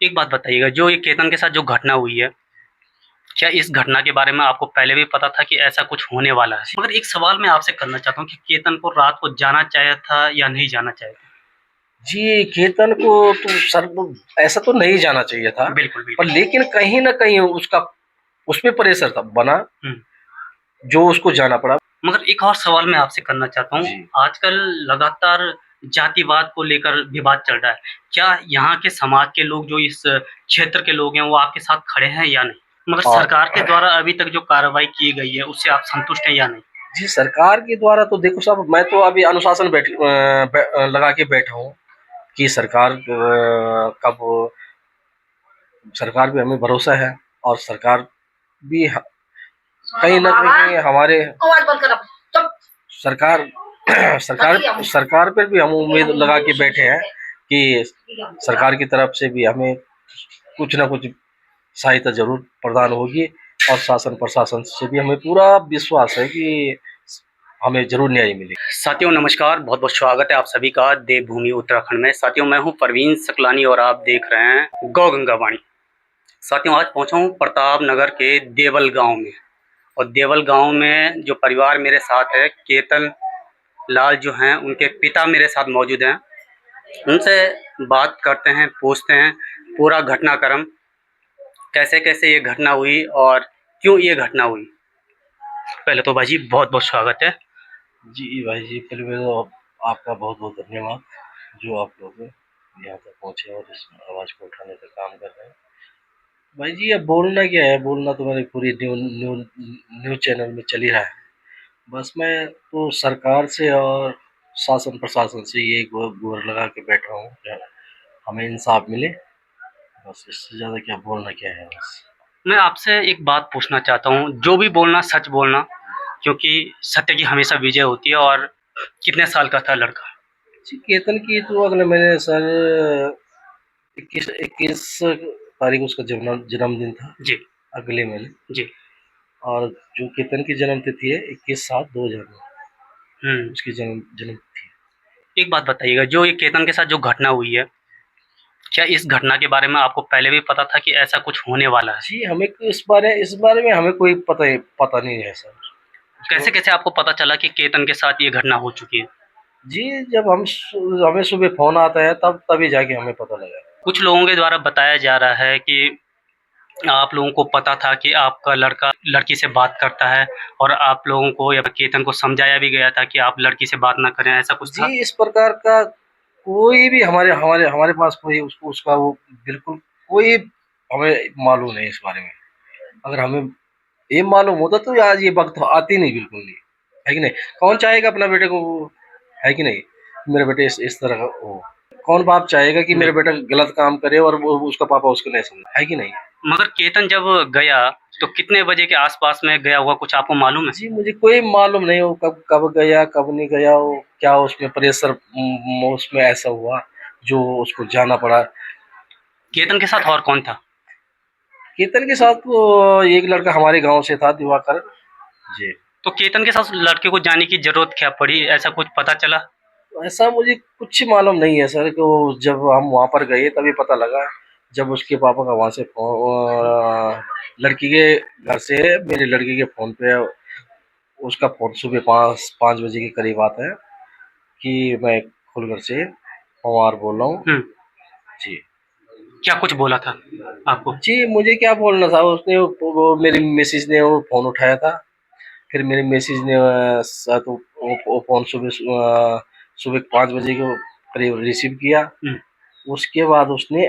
एक बात बताइएगा, जो ये केतन के साथ जो घटना हुई है, क्या इस घटना के बारे में आपको पहले भी पता था कि ऐसा कुछ होने वाला है? मगर एक सवाल मैं आपसे करना चाहता हूँ कि केतन को रात को जाना चाहिए था या नहीं जाना चाहिए था? जी, केतन को तो सर ऐसा तो नहीं जाना चाहिए था। बिल्कुल, पर बिल्कुल। लेकिन कहीं न कहीं उसका उसपे प्रेशर था बना, हुँ। जो उसको जाना पड़ा। मगर एक और सवाल मैं आपसे करना चाहता हूँ, जी। आजकल लगातार जातिवाद को लेकर विवाद चल रहा है। क्या यहाँ के समाज के लोग जो इस क्षेत्र के लोग हैं, वो आपके साथ खड़े हैं या नहीं? मगर हाँ। सरकार के द्वारा अभी तक जो कार्रवाई की गई है, उससे आप संतुष्ट हैं या नहीं? जी, सरकार के द्वारा तो देखो साहब, मैं तो अभी अनुशासन लगा के बैठा हूँ कि सरकार कब सरकार पे हमें भरोसा है और सरकार भी कहीं न कहीं हमारे सरकार सरकार पर भी हम उम्मीद लगा के बैठे हैं कि सरकार की तरफ से भी हमें कुछ न कुछ सहायता ज़रूर प्रदान होगी और शासन प्रशासन से भी हमें पूरा विश्वास है कि हमें ज़रूर न्याय मिलेगा। साथियों नमस्कार, बहुत-बहुत स्वागत है आप सभी का देवभूमि उत्तराखंड में। साथियों मैं हूँ परवीन सकलानी और आप देख रहे हैं गौ गंगा वाणी। साथियों आज पहुँचा हूँ प्रताप नगर के देवल गाँव में और देवल गाँव में जो परिवार मेरे साथ है, केतन लाल जो हैं, उनके पिता मेरे साथ मौजूद हैं। उनसे बात करते हैं, पूछते हैं पूरा घटनाक्रम, कैसे-कैसे ये घटना हुई और क्यों ये घटना हुई। पहले तो भाई जी बहुत-बहुत स्वागत है। जी भाई जी, पहले तो आपका बहुत-बहुत धन्यवाद, जो आप लोग यहाँ तक पहुँचे और इस आवाज़ को उठाने का काम कर रहे हैं। भाई जी, अब बोलना क्या है, बोलना तो मेरी पूरी न्यूज़ चैनल में चल ही रहा है। बस मैं तो सरकार से और शासन प्रशासन से ये गुहार लगा के बैठा हूँ कि हमें इंसाफ मिले। बस इससे ज़्यादा क्या बोलना क्या है बस। मैं आपसे एक बात पूछना चाहता हूँ, जो भी बोलना सच बोलना, क्योंकि सत्य की हमेशा विजय होती है। और कितने साल का था लड़का? जी, केतन की तो अगले महीने सर 21 तारीख उसका जन्मदिन था, जी, अगले महीने। जी। और जो केतन की जन्म तिथि है 21/7/2000 में हुँ। उसकी जन्म जन्म तिथि है। एक बात बताइएगा, जो ये केतन के साथ जो घटना हुई है, क्या इस घटना के बारे में आपको पहले भी पता था कि ऐसा कुछ होने वाला है? जी, हमें इस बारे में हमें कोई पता नहीं है सर। उसको कैसे-कैसे आपको पता चला कि केतन के साथ ये घटना हो चुकी है? जी, जब हमें सुबह फ़ोन आता है तभी जाके हमें पता लगा। कुछ लोगों के द्वारा बताया जा रहा है कि आप लोगों को पता था कि आपका लड़का लड़की से बात करता है और आप लोगों को या केतन को समझाया भी गया था कि आप लड़की से बात ना करें, ऐसा कुछ था? जी, इस प्रकार का कोई भी हमारे हमारे हमारे पास कोई उसको उसका वो बिल्कुल कोई हमें मालूम नहीं इस बारे में। अगर हमें ये मालूम होता तो आज ये वक़्त आती नहीं, बिल्कुल नहीं, है कि नहीं? कौन चाहेगा अपना बेटे को, है कि नहीं? मेरा बेटा इस तरह का हो। कौन बाप चाहेगा कि मेरा बेटा गलत काम करे और वो उसका पापा उसको नहीं समझे, है कि नहीं? मगर केतन जब गया, तो कितने बजे के आस-पास में गया होगा, कुछ आपको मालूम है? जी, मुझे कोई मालूम नहीं वो कब कब गया, कब नहीं गया, वो क्या उसमें प्रेशर उसमें ऐसा हुआ, जो उसको जाना पड़ा। केतन के साथ और कौन था? केतन के साथ वो एक लड़का हमारे गाँव से था, दिवाकर। जी। तो केतन के साथ लड़के को जाने की ज़रूरत क्या पड़ी, ऐसा कुछ पता चला? ऐसा मुझे कुछ मालूम नहीं है सर, कि वो जब हम वहाँ पर गए तभी पता लगा। जब उसके पापा का वहाँ से लड़की के घर से मेरी लड़की के फ़ोन पे उसका फ़ोन सुबह 5 बजे के करीब आता है कि मैं खुलकर से पवार बोल रहा हूँ। हुँ, जी। क्या कुछ बोला था आपको? जी, मुझे क्या बोलना था, उसने वो मेरी मिसेज़ ने वो फ़ोन उठाया था। फिर मेरी मिसेज़ ने साथ वो फ़ोन सुबह 5 बजे के करीब रिसीव किया। हुँ, उसके बाद उसने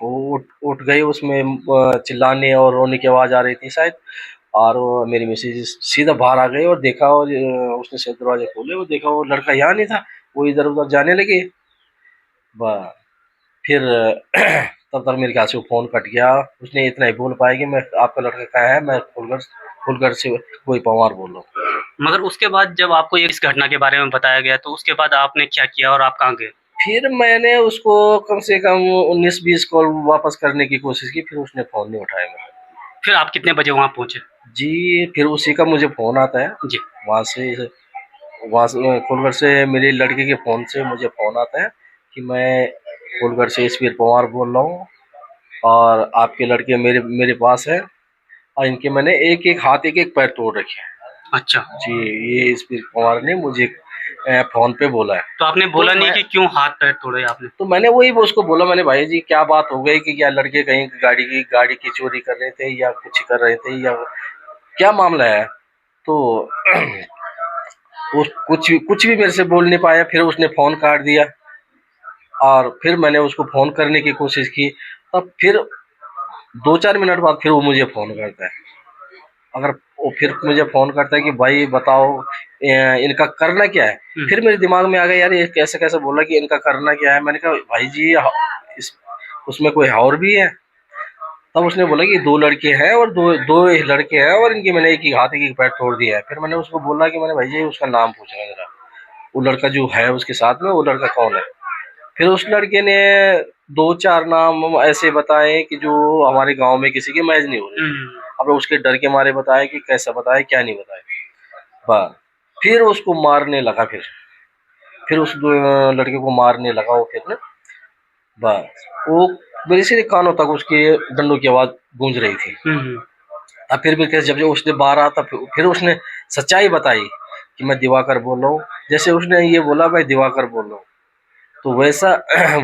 वो उठ गई, उसमें चिल्लाने और रोने की आवाज़ आ रही थी शायद। और वो मेरी मिसेज़ सीधा बाहर आ गई और देखा, और उसने शायद दरवाज़े खोले, वो देखा वो लड़का यहाँ नहीं था, वो इधर-उधर जाने लगी। ब फिर तब तक मेरे ख्याल से वो फ़ोन कट गया। उसने इतना ही बोल पाया कि मैं आपका लड़का कहाँ है? मैं खुलकर से कोई पवार बोल रहा हूँ। मगर उसके बाद जब आपको ये इस घटना के बारे में बताया गया, तो उसके बाद आपने क्या किया और आप कहाँ गए? फिर मैंने उसको कम से कम 19-20 कॉल वापस करने की कोशिश की, फिर उसने फ़ोन नहीं उठाया मेरा। फिर आप कितने बजे वहाँ पहुँचे? जी, फिर उसी का मुझे फ़ोन आता है, जी। वहाँ से कोलगढ़ से मेरी लड़की के फ़ोन से मुझे फ़ोन आता है कि मैं कोलगढ़ से ईश्वर पवार बोल रहा हूँ। और आपके लड़के मेरे मेरे पास है, और इनके मैंने एक एक हाथ एक एक पैर तोड़ रखे हैं अच्छा, जी। ये इस कुमार ने मुझे फोन पे बोला है। तो आपने बोला तो नहीं मैं कि क्यों हाथ पैर तोड़े आपने? तो मैंने वही उसको बोला, मैंने भाई जी क्या बात हो गई कि क्या लड़के कहीं गाड़ी की चोरी कर रहे थे या कुछ कर रहे थे या क्या मामला है। तो वो कुछ भी मेरे से बोल नहीं पाया। फिर उसने फोन काट दिया और फिर मैंने उसको फोन करने की कोशिश की। तब फिर 2-4 मिनट बाद फिर वो मुझे फोन करता है। अगर वो फिर मुझे फोन करता है कि भाई बताओ इनका करना क्या है। फिर मेरे दिमाग में आ गया यार ये कैसे कैसे बोला कि इनका करना क्या है। मैंने कहा भाई जी इस उसमें कोई और भी है। तब उसने बोला कि 2 लड़के हैं और दो दो लड़के हैं और इनके मैंने एक ही हाथ एक ही पैर तोड़ दिया है। फिर मैंने उसको बोला कि मैंने भाई जी उसका नाम पूछना जरा, वो लड़का जो है उसके साथ में वो लड़का कौन है। फिर उस लड़के ने 2-4 नाम ऐसे बताए कि जो हमारे गांव में किसी की मैच नहीं हो रही थी। अब उसके डर के मारे बताए कि कैसा बताए क्या नहीं बताए। बस फिर उसको मारने लगा। फिर उस लड़के को मारने लगा वो। फिर ना बस वो मेरे से कानों तक उसके डंडों की आवाज गूंज रही थी। अब फिर भी कैसे जब जब उसने बाहर आता फिर उसने सच्चाई बताई कि मैं दिवाकर बोल रहा हूँ। जैसे उसने ये बोला मैं दिवाकर बोल रहा हूँ, तो वैसा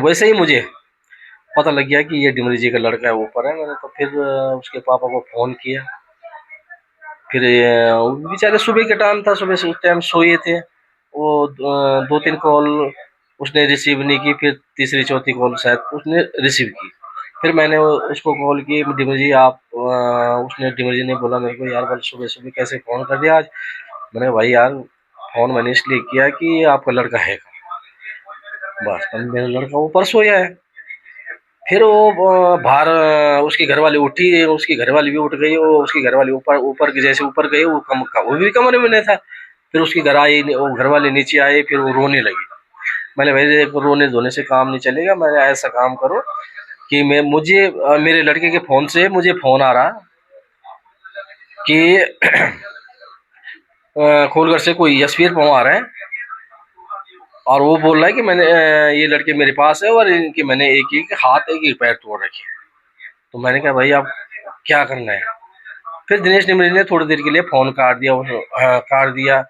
वैसे ही मुझे पता लग गया कि ये डिमरी जी का लड़का है ऊपर है। मैंने तो फिर उसके पापा को फोन किया। फिर वो बेचारे सुबह के टाइम था, सुबह से उस टाइम सोए थे वो। 2-3 कॉल उसने रिसीव नहीं की। फिर तीसरी चौथी कॉल शायद उसने रिसीव की। फिर मैंने उसको कॉल की डिमर जी आप उसने डिमर जी ने बोला मेरे को यार कल सुबह सुबह कैसे फ़ोन कर दिया आज। मैंने कहा, भाई यार फ़ोन मैंने इसलिए किया कि आपका लड़का है। बस अब मेरा लड़का ऊपर सोया है। फिर वो बाहर उसकी घरवाली उठी, उसकी घरवाली भी उठ गई। वो उसकी घरवाली ऊपर ऊपर की जैसे ऊपर गई वो भी कमरे में नहीं था। फिर उसकी घर आई, वो घरवाली नीचे आई। फिर वो रोने लगी। मैंने भाई देखो रोने धोने से काम नहीं चलेगा। मैंने ऐसा काम करो कि मैं मुझे मेरे लड़के के फ़ोन से मुझे फ़ोन आ रहा कि खोलकर से कोई यशवीर पवार है और वो बोल रहा है कि मैंने ये लड़के मेरे पास है और इनके मैंने एक एक हाथ एक एक पैर तोड़ रखे हैं। तो मैंने कहा भाई आप क्या करना है। फिर दिनेश निमरी ने थोड़ी देर के लिए फ़ोन काट दिया। काट दिया।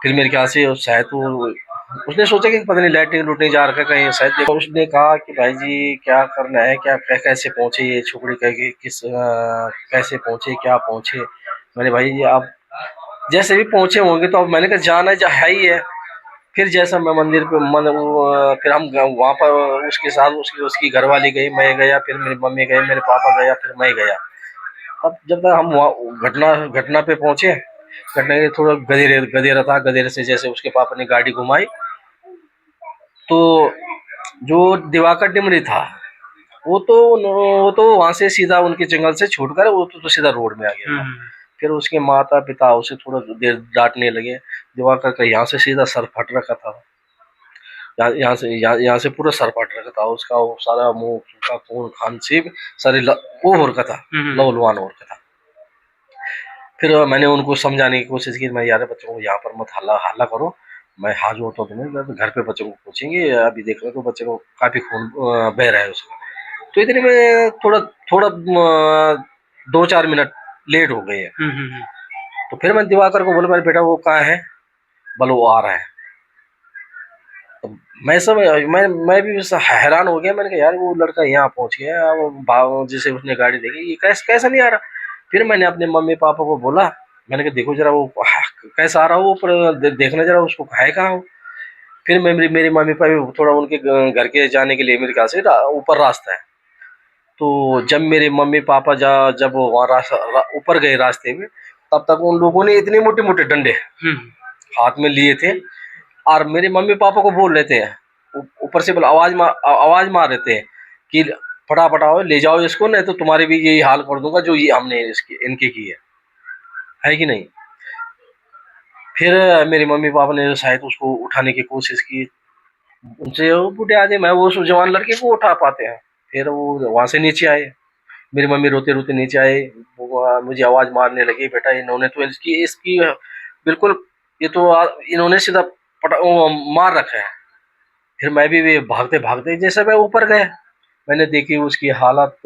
फिर मेरे ख्याल से शायद वो उसने सोचा कि पता नहीं लाइटिंग लूटने जा रखा कहीं शायद। देखो उसने कहा कि भाई जी क्या करना है, क्या कैसे पहुंचे ये छोकरी कैसे पहुंचे क्या पहुंचे। मैंने भाई जी आप जैसे भी पहुंचे होंगे तो अब मैंने कहा जाना है ही है। फिर जैसा मैं मंदिर पे फिर हम वहाँ पर उसके साथ उसकी उसकी घरवाली गई, मैं गया, फिर मेरी मम्मी गई, मेरे पापा गया, फिर मैं गया। अब जब तक हम वहाँ घटना घटना पे पहुंचे, घटना के थोड़ा गधेरा था। गधेरे से जैसे उसके पापा ने गाड़ी घुमाई तो जो दिवाकर डिमरी था वो तो वहां से सीधा उनके जंगल से छूटकर वो तो सीधा रोड में आ गया था। फिर उसके माता पिता उसे थोड़ा देर डांटने लगे। दिवाकर का यहाँ से सीधा सर फट रखा था। यहाँ से पूरा सर फट रखा था उसका। वो सारा मुंह का खून खान से सारे वो हो रखा था, लहूलुहान हो रखा था। फिर मैंने उनको समझाने की कोशिश की, मैं यार बच्चों को यहाँ पर मत हल्ला हल्ला करो, मैं हाथ जोड़ता हूँ तुम्हें, मैं घर पे बच्चों को पूछेंगे। अभी देख रहे हो तो बच्चे को काफी खून बह रहा है उसका। तो इतने में थोड़ा थोड़ा 2-4 मिनट लेट हो गए हैं। तो फिर मैं दिवाकर को बोला मेरे बेटा वो कहाँ है। बोलो वो आ रहा है। तो मैं भी हैरान हो गया। मैंने कहा यार वो लड़का यहाँ पहुंच गया, वो जिसे उसने गाड़ी देखी ये कैसा नहीं आ रहा। फिर मैंने अपने मम्मी पापा को बोला, मैंने कहा देखो जरा वो कैसा आ रहा हो ऊपर देखना जरा उसको है कहाँ हो। फिर मेरी मेरी मम्मी पापा थोड़ा उनके घर के जाने के लिए मेरे ख्याल से ऊपर रास्ता है। तो जब मेरे मम्मी पापा जब वो वहाँ ऊपर गए रास्ते में, तब तक उन लोगों ने इतने मोटे मोटे डंडे हाथ में लिए थे और मेरे मम्मी पापा को बोल रहे थे ऊपर से बोला आवाज मार रहे थे कि फटाफट आओ ले जाओ इसको, नहीं तो तुम्हारे भी यही हाल कर दूंगा जो ये हमने इनके की है कि नहीं। फिर मेरे मम्मी पापा ने शायद उसको उठाने की कोशिश की। उनसे वो बूढ़े आदमी मैं वो जवान लड़के को उठा पाते हैं। फिर वो वहां से नीचे आए। मेरी मम्मी रोते रोते नीचे आए। वो मुझे आवाज मारने लगी बेटा इन्होंने तो इसकी इसकी बिल्कुल ये तो इन्होंने सीधा मार रखा है। फिर मैं भी भागते भागते जैसे मैं ऊपर गया मैंने देखी उसकी हालत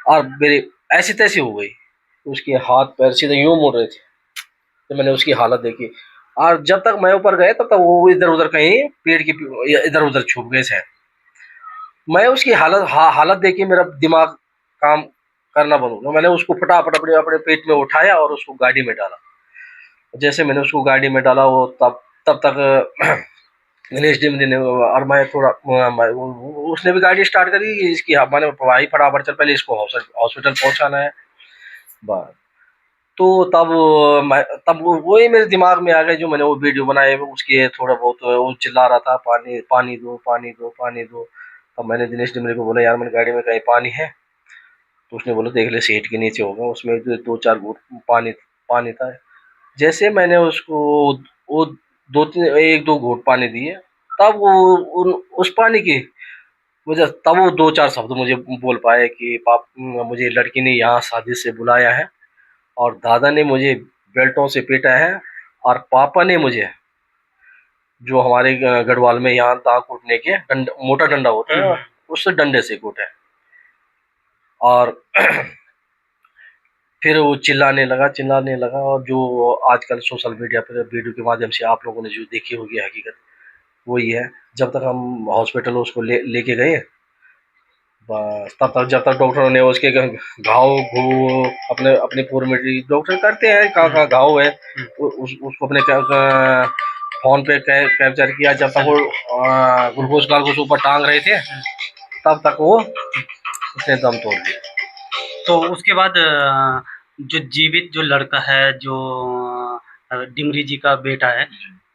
और मेरी ऐसी तैसी हो गई। उसके हाथ पैर सीधे यूं मुड़ रहे थे, तो मैंने उसकी हालत देखी। और जब तक मैं ऊपर गया तब तक वो इधर उधर कहीं पेड़ की इधर उधर छुप गए थे। मैं उसकी हालत देखी, मेरा दिमाग काम करना बंद हो गया। मैंने उसको फटाफट अपने अपने पेट में उठाया और उसको गाड़ी में डाला। जैसे मैंने उसको गाड़ी में डाला, वो तब तक दिनेश डिमरी ने और मैं थोड़ा उसने भी गाड़ी स्टार्ट करी। इसकी मैंने भाई फटाफट चल, पहले इसको हॉस्पिटल पहुंचाना है बस। तो तब वही मेरे दिमाग में आ गया, जो मैंने वो वीडियो बनाए उसके थोड़ा बहुत वो चिल्ला रहा था, पानी पानी दो पानी दो पानी दो। तब मैंने दिनेश डिमरी को बोला, यार मैंने गाड़ी में कहीं पानी है? तो उसने बोला देख ले सीट के नीचे होगा, उसमें दो चार घूंट पानी पानी था। जैसे मैंने उसको वो दो तीन एक दो घूंट पानी दिए, तब वो उस पानी की वजह, तब वो दो चार शब्द मुझे बोल पाए कि पाप मुझे लड़की ने यहाँ शादी से बुलाया है, और दादा ने मुझे बेल्टों से पीटा है, और पापा ने मुझे जो हमारे गढ़वाल में यहाँ दांत कूटने के मोटा डंडा होता है उससे डंडे से कूटा है। और फिर वो चिल्लाने लगा। और जो आजकल सोशल मीडिया पर वीडियो के माध्यम से आप लोगों ने जो देखी होगी हकीकत, वही है। जब तक हम हॉस्पिटल उसको लेके गए, बस तब तक जब तक डॉक्टरों ने उसके घाव घू अपने अपनी पूरी डॉक्टर करते हैं कहाँ कहाँ घाव है, उसको अपने फोन पे कैप्चर किया। जब तक वो ग्लूकोज ऊपर टांग रहे थे, तब तक वो उसने दम तोड़ दिया। तो उसके बाद जो जीवित जो लड़का है, जो डिमरी जी का बेटा है,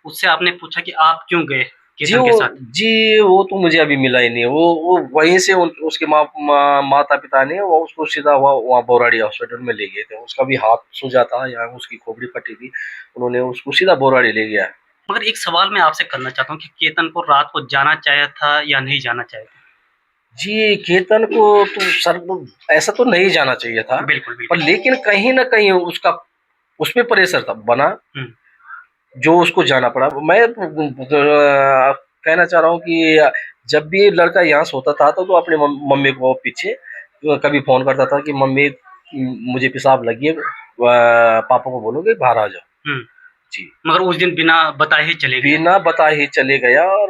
उससे आपने पूछा कि आप क्यों गए केतन के साथ? जी वो तो मुझे अभी मिला ही नहीं। वो वहीं से उसके माता पिता ने वो उसको सीधा वहाँ बोराड़ी हॉस्पिटल में ले गए थे। उसका भी हाथ सूजा था, यहाँ उसकी खोपड़ी फटी थी, उन्होंने उसको सीधा बोराड़ी ले गया। मगर एक सवाल मैं आपसे करना चाहता हूँ कि केतन को रात को जाना चाहिए था या नहीं जाना चाहिए था? जी केतन को तो सर ऐसा तो नहीं जाना चाहिए था, बिल्कुल पर बिल्कुल। लेकिन कहीं ना कहीं उसका उसमें प्रेशर था बना, जो उसको जाना पड़ा। मैं कहना चाह रहा हूँ कि जब भी लड़का यहाँ सोता था तो अपने मम्मी को पीछे कभी फोन करता था कि मम्मी मुझे पेशाब लगी है, पापा को बोलो कि बाहर आ जाओ। जी मगर उस दिन बिना बताए ही चले गए। बिना बताए ही चले गया। और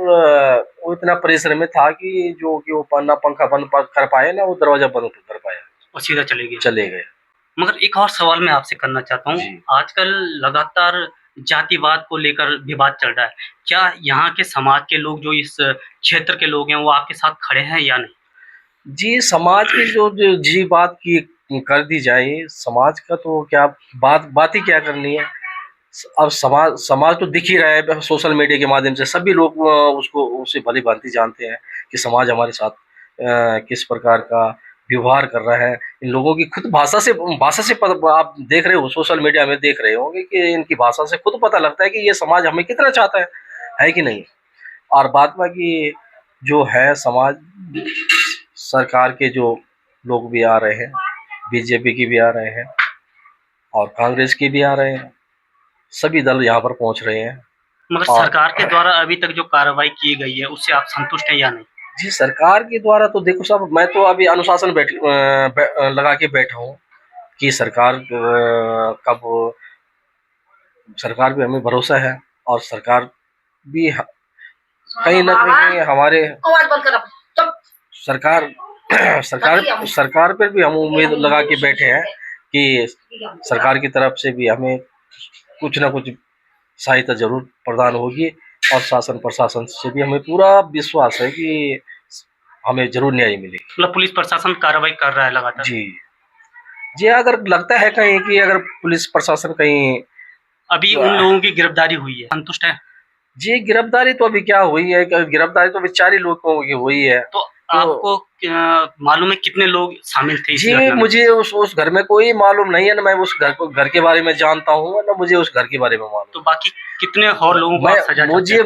वो इतना प्रेशर में था कि जो कि वो ना पंखा बंद कर पाए ना वो दरवाजा बंद कर पाया, और सीधा चले गए। मगर एक और सवाल मैं आपसे करना चाहता हूँ, आजकल लगातार जातिवाद को लेकर विवाद चल रहा है। क्या यहाँ के समाज के लोग, जो इस क्षेत्र के लोग हैं, वो आपके साथ खड़े हैं या नहीं? जी समाज की जो जी बात की कर दी जाए, समाज का तो क्या बात ही क्या करनी है। अब समाज तो दिख ही रहा है सोशल मीडिया के माध्यम से। सभी लोग उसको उसे भली भांति जानते हैं कि समाज हमारे साथ किस प्रकार का व्यवहार कर रहा है। इन लोगों की खुद भाषा से आप देख रहे हो, सोशल मीडिया में देख रहे होंगे कि इनकी भाषा से खुद पता लगता है कि ये समाज हमें कितना चाहता है कि नहीं। और बात बाकी जो है समाज, सरकार के जो लोग भी आ रहे हैं, बीजेपी की भी आ रहे हैं और कांग्रेस की भी आ रहे हैं, सभी दल यहाँ पर पहुंच रहे हैं। मगर सरकार के द्वारा अभी तक जो कार्रवाई की गई है, उससे आप संतुष्ट हैं या नहीं? जी सरकार के द्वारा तो देखो साहब, मैं तो अभी अनुशासन लगा के बैठा हूँ कि सरकार कब सरकार पे हमें भरोसा है, और सरकार भी कहीं ना कहीं हमारे सरकार सरकार पर भी हम उम्मीद लगा के बैठे हैं कि सरकार की तरफ से भी हमें कुछ ना कुछ सहायता जरूर प्रदान होगी, और शासन प्रशासन से भी हमें पूरा विश्वास है कि हमें जरूर न्याय मिलेगी। मतलब पुलिस प्रशासन कार्रवाई कर रहा है लगातार? जी अगर लगता है कहीं कि अगर पुलिस प्रशासन कहीं अभी उन लोगों की गिरफ्तारी हुई है, संतुष्ट है? जी गिरफ्तारी तो अभी क्या हुई है, गिरफ्तारी तो अभी 4 ही लोगों की हुई है। तो आपको मालूम है कितने लोग शामिल थे इस जी घटना में? मुझे उस घर में कोई मालूम नहीं है, ना मैं उस घर के बारे में जानता हूँ, ना मुझे उस घर के बारे में मालूम। तो बाकी कितने और लोगों को आप सजा मैं चाहते हैं?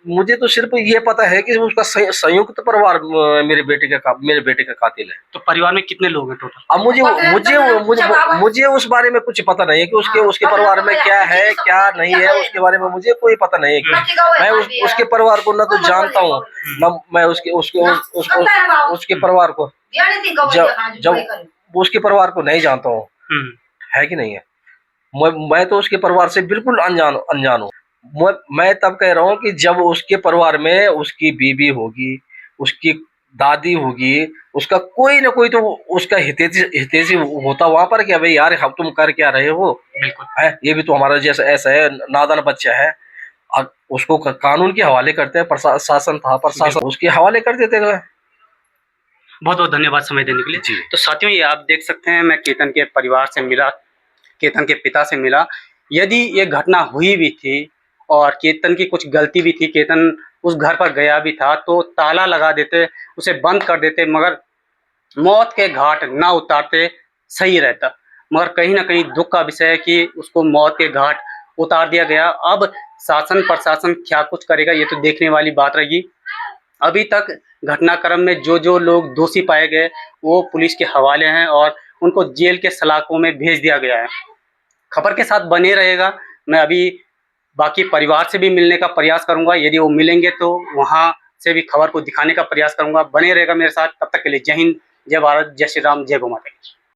मुझे तो सिर्फ ये पता है कि उसका संयुक्त परिवार मेरे बेटे का कातिल है। तो परिवार में कितने लोग हैं टोटल? अब मुझे उस बारे में कुछ पता नहीं है कि उसके परिवार में क्या है क्या नहीं है, उसके बारे में मुझे कोई पता नहीं है। मैं उसके परिवार को ना तो जानता हूँ, ना मैं उसके परिवार को जब उसके परिवार को नहीं जानता हूँ, है कि नहीं है। मैं तो उसके परिवार से बिल्कुल अनजान हूँ। मैं तब कह रहा हूँ कि जब उसके परिवार में उसकी बीवी होगी, उसकी दादी होगी, उसका कोई ना कोई तो उसका हितैषी होता वहां पर। क्या भाई यार, हम तुम कर क्या रहे हो, बिल्कुल है ये भी तो हमारा जैसा ऐसा है, नादान बच्चा है। अब उसको कानून के हवाले करते हैं, प्रशासन उसके हवाले कर देते हैं। बहुत बहुत धन्यवाद समय देने के लिए। जी। तो साथियों, ये आप देख सकते हैं, मैं केतन के परिवार से मिला, केतन के पिता से मिला। यदि ये घटना हुई भी थी और केतन की कुछ गलती भी थी, केतन उस घर पर गया भी था, तो ताला लगा देते, उसे बंद कर देते, मगर मौत के घाट ना उतारते, सही रहता। मगर कहीं ना कहीं दुख का विषय है कि उसको मौत के घाट उतार दिया गया। अब शासन प्रशासन क्या कुछ करेगा, ये तो देखने वाली बात रहेगी। अभी तक घटनाक्रम में जो लोग दोषी पाए गए वो पुलिस के हवाले हैं और उनको जेल के सलाखों में भेज दिया गया है। खबर के साथ बने रहेगा। मैं अभी बाकी परिवार से भी मिलने का प्रयास करूंगा, यदि वो मिलेंगे तो वहां से भी खबर को दिखाने का प्रयास करूंगा। बने रहेगा मेरे साथ। तब तक के लिए जय हिंद, जय भारत, जय श्री राम, जय गौ माता।